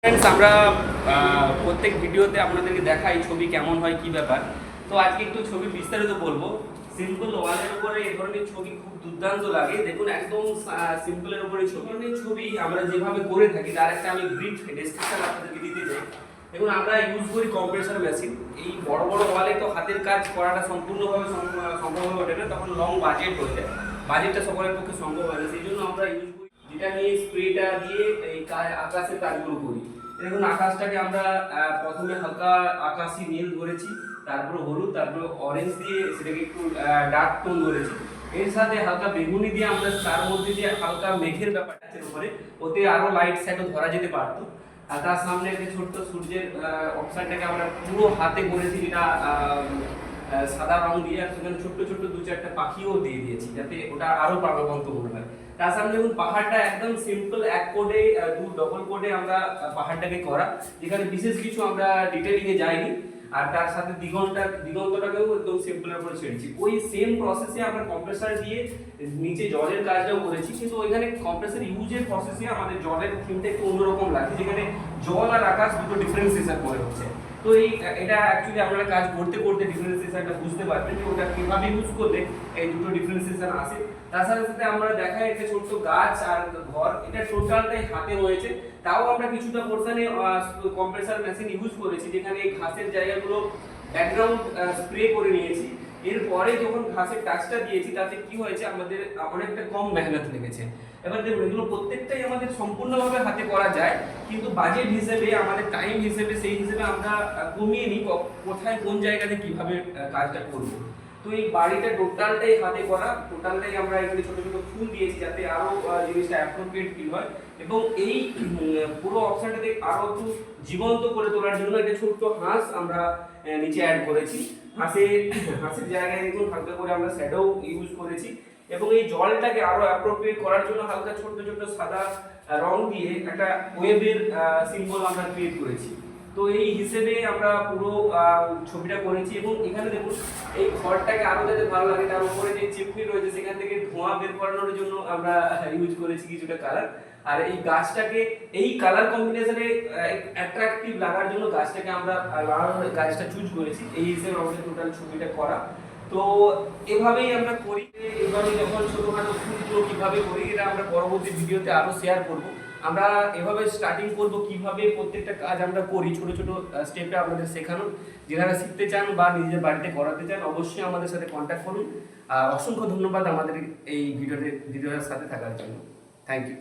Friends আমরা প্রত্যেক ভিডিওতে আপনাদেরকে দেখাই ছবি কেমন হয় কি ব্যাপার। তো আজকে একটু ছবি বিস্তারিত বলবো। সিম্পল ওয়ালের উপরে এই ধরনের ছবি খুব দুর্দান্ত লাগে। দেখুন একদম সিম্পলের উপরে ছবি আমরা যেভাবে করে থাকি তার একটা আমি ব্রিফ ডেসক্রিপশন আপনাদেরকে দিতে চাই। দেখুন আমরা ইউজ করি কম্প্রেসার মেশিন। এই বড় বড় ওয়ালে তো হাতের কাজ করাটা সম্পূর্ণভাবে সম্ভব হয়ে ওঠে না, তখন লং বাজেট হয়ে যায়। বাজেটটা সকলের পক্ষে সম্ভব হয় না, সেই জন্য আমরা ইউজ করি যেটা নিয়ে স্প্রেটা দিয়ে এই আকাশের কাজগুলো করি। দেখুন আকাশটাকে আমরা প্রথমে হালকা আকাশি নীল ধরেছি, তারপর হলুদ, তারপর অরেঞ্জ দিয়ে সেটাকে একটু ডার্ক টোন ধরেছি। এর সাথে হালকা বেগুনি দিয়ে আমরা তার মধ্যে যে হালকা মেঘের ব্যাপারটা আছে উপরে, ওতে আরো লাইট শ্যাডো ধরা যেতে পারতো। আর তার সামনে একটা ছোট্ট সূর্যের অপশনটাকে আমরা পুরো হাতে করেছি, যেটা সাদা রং দিয়ে, আর সেখানে ছোট্ট ছোট্ট দু চারটা পাখিও দিয়ে দিয়েছি যাতে ওটা আরো প্রাণবন্ত মনে হয়। তার সামনে দেখুন পাহাড়টা একদম সিম্পল এক কোডে দু ডবল কোডে আমরা পাহাড়টাকে করা, যেখানে বিশেষ কিছু আমরা ডিটেইলিং এ যাইনি। আর তার সাথে দিগন্তটাকেও একদম সিম্পলের উপরে ছেড়েছি। ওই সেম প্রসেসে আমরা কম্প্রেসার দিয়ে নিচে জলের কাজটাও করেছি, কিন্তু ওইখানে কম্প্রেসার ইউজের প্রসেসে আমাদের জলের থিমটা একটু অন্যরকম লাগছে, যেখানে জল আর আকাশ দুটো ডিফারেন্সিয়েশন করে হচ্ছে। তো এটা অ্যাকচুয়ালি আপনারা কাজ করতে করতে ডিফারেন্সিয়েশনটা বুঝতে পারবেন যে ওটা কিভাবে ইউজ করলে এই দুটো ডিফারেন্সিয়েশন আসে। তার সাথে সাথে আমরা দেখাই একটা ছোট্ট গাছ আর ঘর, এটা টোটালটাই হাতে হয়েছে। তাও আমরা কিছুটা পোর্শনে কম্প্রেসার মেশিন ইউজ করেছি, যেখানে ঘাসের জায়গাগুলো ব্যাকগ্রাউন্ড স্প্রে করে নিয়েছি। এরপরে যখন ঘাসের টাচটা দিয়েছি তাতে কি হয়েছে, আমাদের অনেকটা কম মেহনত লেগেছে। এবার দেখুন এগুলো প্রত্যেকটাই আমাদের সম্পূর্ণভাবে হাতে করা যায়, কিন্তু বাজেট হিসেবে আমাদের টাইম হিসেবে সেই হিসেবে আমরা কমিয়ে নিই কোথায় কোন জায়গাতে কিভাবে কাজটা করব। তো এই বাড়িটা টোটালটাই হাতে করা, টোটালটাই আমরা এখানে ছোট ছোট ফুল দিয়েছি যাতে আরো জিনিসটা অ্যাপ্রোপ্রিয়েট ফিল হয়। এবং এই পুরো অপশনটাকে আরো একটু জীবন্ত করে তোলার জন্য একটা ছোট্ট হাঁস আমরা নিচে অ্যাড করেছি। হাঁসের জায়গায় দেখুন হালকা করে আমরা শ্যাডো ইউজ করেছি, এবং এই জলটাকে আরো অ্যাপ্রোপ্রিয়েট করার জন্য হালকা ছোট্ট ছোট্ট সাদা রং দিয়ে একটা ওয়েভের সিম্বল আমরা ক্রিয়েট করেছি। তো এই হিসেবে আমরা পুরো ছবিটা করেছি। এবং এখানে দেখুন এই ঘরটাকে আরো যাতে ভালো লাগে, তার উপরে যে চিমনি রয়েছে সেখান থেকে ধোঁয়া বের করানোর জন্য আমরা ইউজ করেছি কিছুটা কালার। আর এই গাছটাকে এই কালার কম্বিনেশনে অ্যাট্রাকটিভ লাগার জন্য গাছটাকে আমরা গাছটা চুজ করেছি। এই হিসেবে আমাদের টোটাল ছবিটা করা। তো এভাবেই আমরা করি। এভাবে যখন ছোটখাটো ফুলগুলো কিভাবে করি এটা আমরা পরবর্তী ভিডিওতে আরো শেয়ার করব। আমরা এভাবে স্টার্টিং করব কিভাবে প্রত্যেকটা কাজ আমরা করি, ছোট ছোট স্টেপে আপনাদের শেখানো। যারা শিখতে চান বা নিজের বাড়িতে করাতে চান অবশ্যই আমাদের সাথে কন্ট্যাক্ট করুন। অসংখ্য ধন্যবাদ আমাদের এই ভিডিওটার সাথে থাকার জন্য। Thank you.